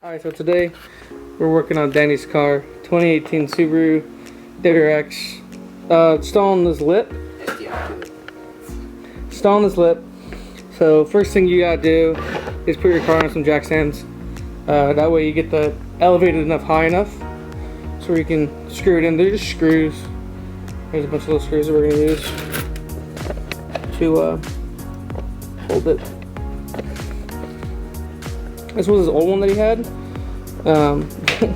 Alright, so today we're working on Danny's car, 2018 Subaru WRX. Installing this lip. Installing this lip. So first thing you gotta do is put your car on some jack stands. That way you get the elevated enough, high enough, so you can screw it in. They're just screws. There's a bunch of little screws that we're gonna use to hold it. This was his old one that he had.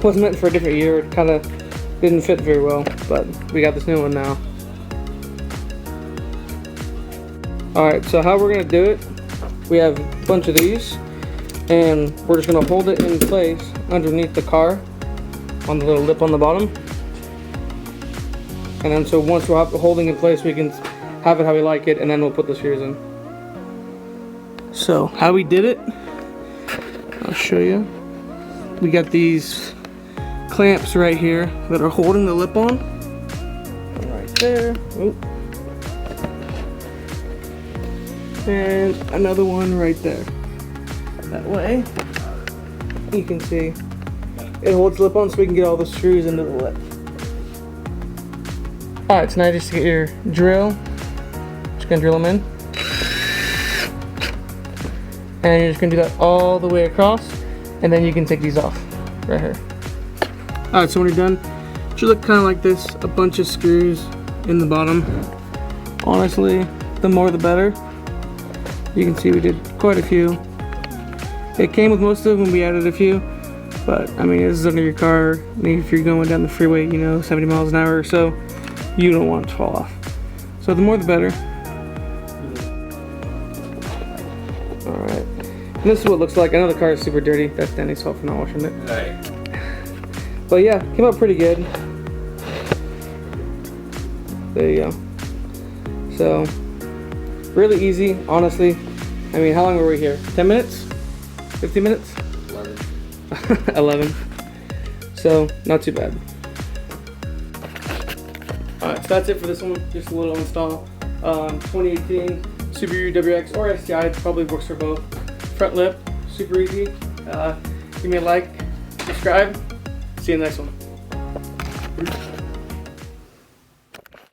Was meant for a different year. It kind of didn't fit very well, but we got this new one now. Alright, so how we're going to do it, we have a bunch of these, and we're just going to hold it in place underneath the car on the little lip on the bottom. And then so once we're holding in place, we can have it how we like it, and then we'll put the screws in. So how we did it, I'll show you. We got these clamps right here that are holding the lip on. Right there. Oop. And another one right there. That way, you can see it holds the lip on so we can get all the screws into the lip. Alright, so now just get your drill. Just gonna drill them in. And you're just going to do that all the way across, and then you can take these off right here. Alright, so when you're done, it should look kind of like this, a bunch of screws in the bottom. Honestly, the more the better. You can see we did quite a few. It came with most of them, we added a few, but I mean, this is under your car. If you're going down the freeway, you know, 70 miles an hour or so, you don't want it to fall off. So the more the better. Alright, and this is what it looks like. I know the car is super dirty. That's Danny's fault for not washing it. Right. But yeah, came out pretty good. There you go. So, really easy, honestly. I mean, how long were we here? 10 minutes? 15 minutes? 11. 11. So, not too bad. Alright, so that's it for this one. Just a little install. 2018 Subaru WRX or STI, it probably works for both. Front lip, super easy. Give me a like, subscribe. See you in the next one.